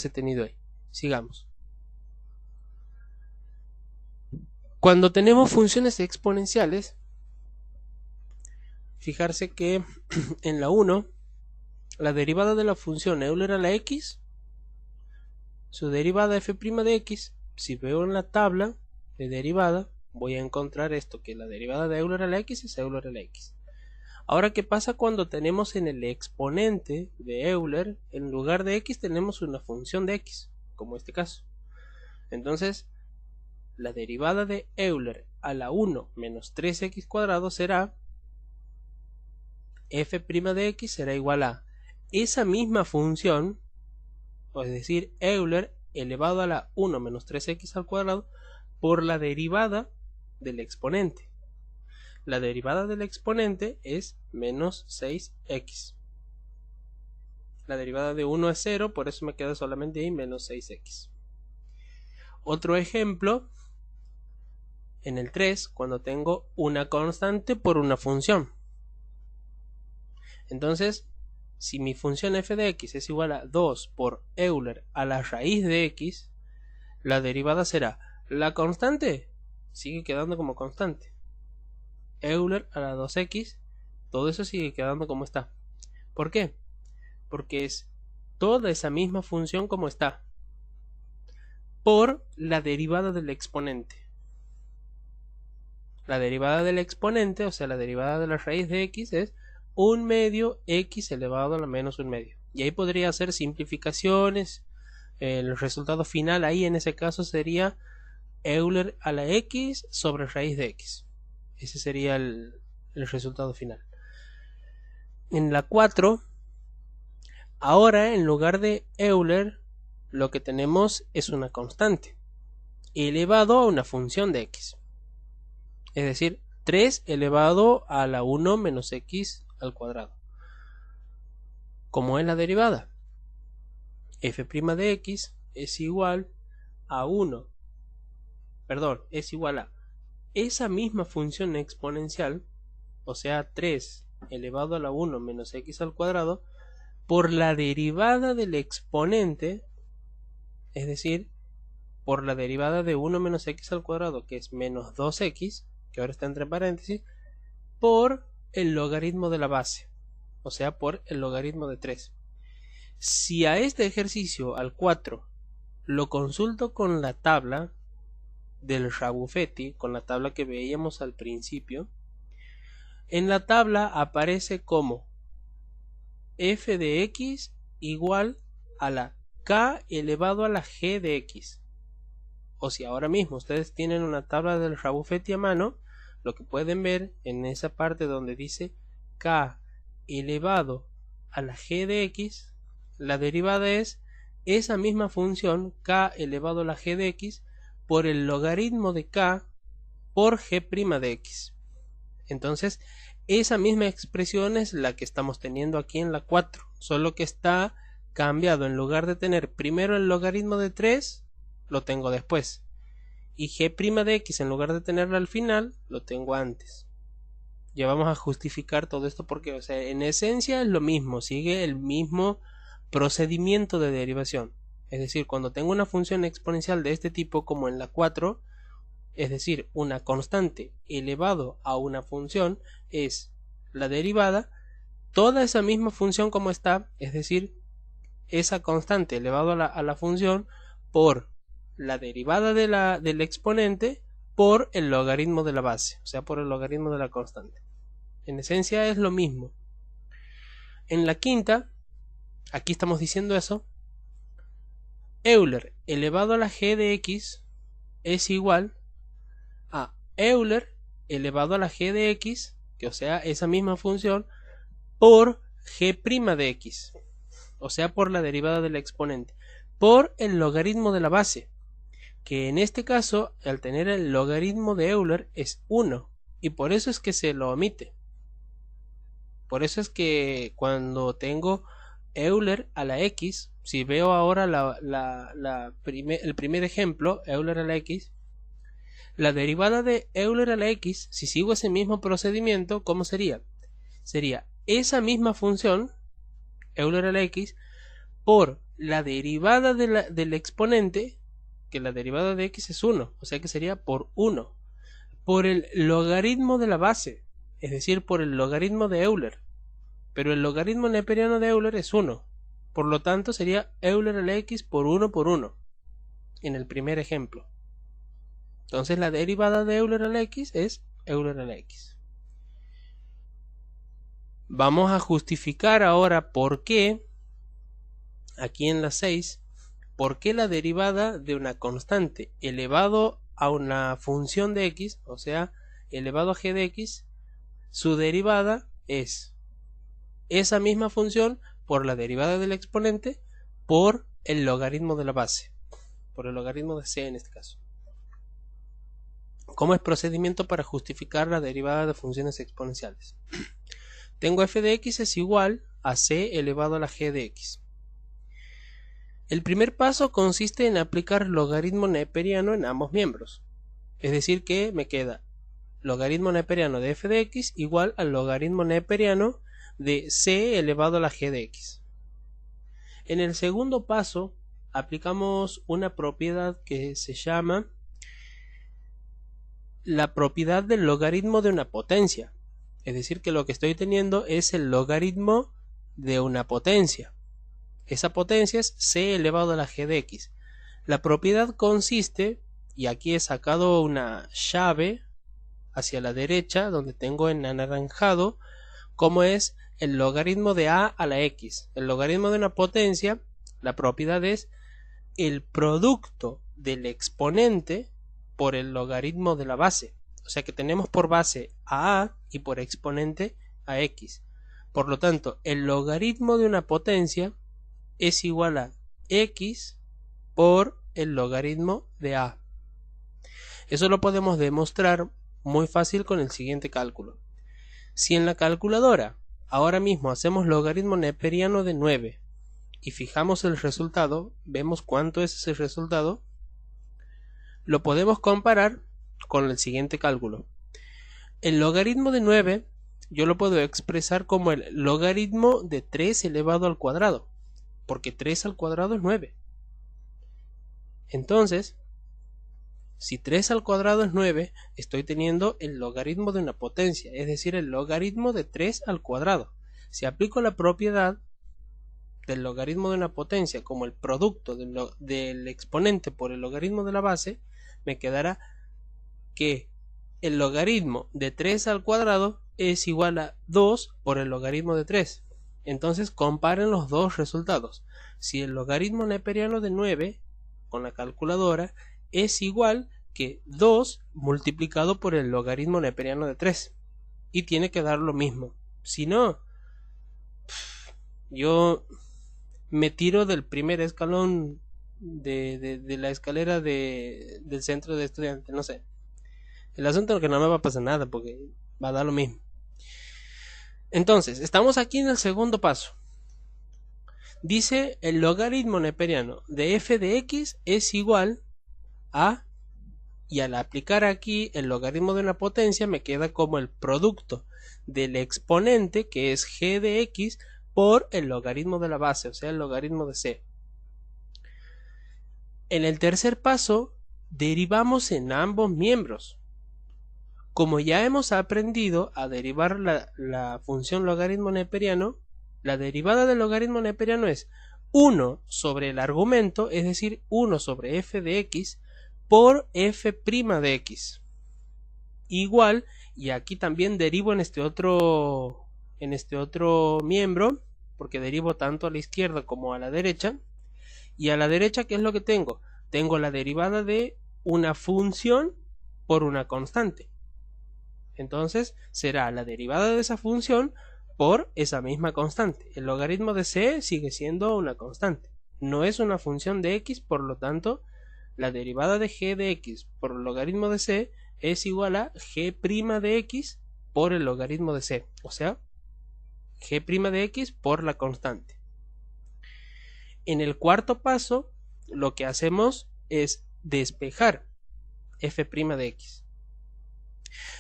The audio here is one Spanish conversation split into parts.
he tenido ahí. Sigamos. Cuando tenemos funciones exponenciales, fijarse que en la 1, la derivada de la función Euler a la x, su derivada f' de x, si veo en la tabla de derivada, voy a encontrar esto, que la derivada de Euler a la x es Euler a la x. Ahora, ¿qué pasa cuando tenemos en el exponente de Euler, en lugar de x tenemos una función de x, como este caso? Entonces, la derivada de Euler a la 1 menos 3x cuadrado será f' de x será igual a esa misma función, es decir, Euler elevado a la 1 menos 3x al cuadrado por la derivada del exponente. La derivada del exponente es menos 6x. La derivada de 1 es 0, por eso me queda solamente ahí menos 6x. Otro ejemplo, en el 3, cuando tengo una constante por una función. Entonces, si mi función f de x es igual a 2 por Euler a la raíz de x, la derivada será la constante, sigue quedando como constante. Euler a la 2x, todo eso sigue quedando como está. ¿Por qué? Porque es toda esa misma función como está, por la derivada del exponente. La derivada del exponente, o sea, la derivada de la raíz de x es 1 medio x elevado a la menos 1 medio. Y ahí podría hacer simplificaciones. El resultado final ahí en ese caso sería Euler a la x sobre raíz de x. Ese sería el resultado final. En la 4, ahora en lugar de Euler, lo que tenemos es una constante elevado a una función de x. Es decir, 3 elevado a la 1 menos x al cuadrado. ¿Cómo es la derivada? F' de x es igual a 1. Perdón, es igual a esa misma función exponencial, o sea 3 elevado a la 1 menos x al cuadrado, por la derivada del exponente, es decir, por la derivada de 1 menos x al cuadrado, que es menos 2x, que ahora está entre paréntesis, por el logaritmo de la base, o sea, por el logaritmo de 3. Si a este ejercicio, al 4, lo consulto con la tabla del Rabufetti, con la tabla que veíamos al principio, en la tabla aparece como f de x igual a la k elevado a la g de x. O si ahora mismo ustedes tienen una tabla del Rabufetti a mano, lo que pueden ver en esa parte donde dice k elevado a la g de x, la derivada es esa misma función k elevado a la g de x por el logaritmo de k por g' de x. Entonces, esa misma expresión es la que estamos teniendo aquí en la 4, solo que está cambiado. En lugar de tener primero el logaritmo de 3, lo tengo después. Y g' de x, en lugar de tenerlo al final, lo tengo antes. Ya vamos a justificar todo esto porque, o sea, en esencia es lo mismo, sigue el mismo procedimiento de derivación. Es decir, cuando tengo una función exponencial de este tipo como en la 4, es decir, una constante elevado a una función es la derivada, toda esa misma función como está, es decir, esa constante elevado a la función por la derivada del exponente por el logaritmo de la base, o sea, por el logaritmo de la constante. En esencia es lo mismo. En la quinta, aquí estamos diciendo eso, Euler elevado a la g de x es igual a Euler elevado a la g de x, que o sea, esa misma función, por g' de x, o sea, por la derivada del exponente, por el logaritmo de la base, que en este caso, al tener el logaritmo de Euler, es 1, y por eso es que se lo omite. Por eso es que cuando tengo Euler a la x, si veo ahora el primer ejemplo, Euler a la x, la derivada de Euler a la x, si sigo ese mismo procedimiento, ¿cómo sería? Sería esa misma función, Euler a la x, por la derivada del exponente, que la derivada de x es 1, o sea que sería por 1, por el logaritmo de la base, es decir, por el logaritmo de Euler. Pero el logaritmo neperiano de Euler es 1, por lo tanto sería Euler a la x por 1 en el primer ejemplo. Entonces la derivada de Euler a la x es Euler a la x. Vamos a justificar ahora por qué, aquí en la 6, por qué la derivada de una constante elevado a una función de x, o sea, elevado a g de x, su derivada es esa misma función por la derivada del exponente por el logaritmo de la base, por el logaritmo de c en este caso. ¿Cómo es procedimiento para justificar la derivada de funciones exponenciales? Tengo f de x es igual a c elevado a la g de x. El primer paso consiste en aplicar logaritmo neperiano en ambos miembros. Es decir que me queda logaritmo neperiano de f de x igual al logaritmo neperiano de c elevado a la g de x. En el segundo paso aplicamos una propiedad que se llama la propiedad del logaritmo de una potencia. Es decir que lo que estoy teniendo es el logaritmo de una potencia. Esa potencia es c elevado a la g de x. La propiedad consiste, y aquí he sacado una llave hacia la derecha donde tengo en anaranjado como es el logaritmo de a la x. El logaritmo de una potencia, la propiedad es el producto del exponente por el logaritmo de la base. O sea que tenemos por base a y por exponente a x. Por lo tanto, el logaritmo de una potencia es igual a x por el logaritmo de a. Eso lo podemos demostrar muy fácil con el siguiente cálculo. Si en la calculadora ahora mismo hacemos logaritmo neperiano de 9 y fijamos el resultado, vemos cuánto es ese resultado, lo podemos comparar con el siguiente cálculo. El logaritmo de 9 yo lo puedo expresar como el logaritmo de 3 elevado al cuadrado, porque 3 al cuadrado es 9. Entonces, si 3 al cuadrado es 9, estoy teniendo el logaritmo de una potencia, es decir, el logaritmo de 3 al cuadrado. Si aplico la propiedad del logaritmo de una potencia como el producto del exponente por el logaritmo de la base, me quedará que el logaritmo de 3 al cuadrado es igual a 2 por el logaritmo de 3. Entonces comparen los dos resultados. Si el logaritmo neperiano de 9 con la calculadora es igual que 2 multiplicado por el logaritmo neperiano de 3 y tiene que dar lo mismo. Si no, yo me tiro del primer escalón de la escalera del centro de estudiantes, no sé. El asunto es que no me va a pasar nada porque va a dar lo mismo. Entonces, estamos aquí en el segundo paso. Dice el logaritmo neperiano de f de x es igual a, y al aplicar aquí el logaritmo de una potencia me queda como el producto del exponente, que es g de x, por el logaritmo de la base, o sea, el logaritmo de c. En el tercer paso derivamos en ambos miembros. Como ya hemos aprendido a derivar la función logaritmo neperiano, la derivada del logaritmo neperiano es 1 sobre el argumento, es decir, 1 sobre f de x por f' de x. Igual, y aquí también derivo en este otro miembro, porque derivo tanto a la izquierda como a la derecha. Y a la derecha, ¿qué es lo que tengo? Tengo la derivada de una función por una constante. Entonces será la derivada de esa función por esa misma constante. El logaritmo de c sigue siendo una constante. No es una función de x, por lo tanto, la derivada de g de x por el logaritmo de c es igual a g' de x por el logaritmo de c. O sea, g' de x por la constante. En el cuarto paso, lo que hacemos es despejar f' de x.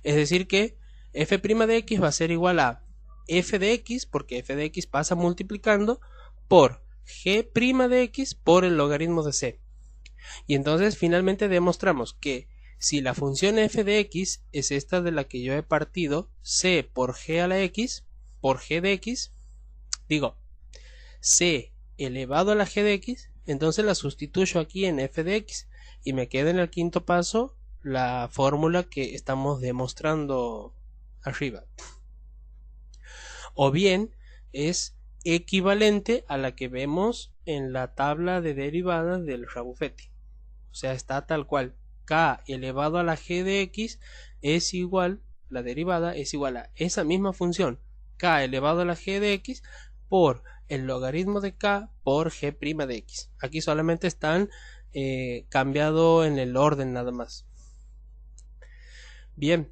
Es decir que f' de x va a ser igual a f de x, porque f de x pasa multiplicando, por g' de x por el logaritmo de c. Y entonces finalmente demostramos que si la función f de x es esta de la que yo he partido, c por g a la x, por g de x, digo, c elevado a la g de x, entonces la sustituyo aquí en f de x y me queda en el quinto paso la fórmula que estamos demostrando arriba. O bien es equivalente a la que vemos en la tabla de derivadas del Rabuffetti. O sea, está tal cual. K elevado a la g de x es igual, la derivada es igual a esa misma función, K elevado a la g de x por el logaritmo de K por g' de x. Aquí solamente están cambiado en el orden nada más. Bien,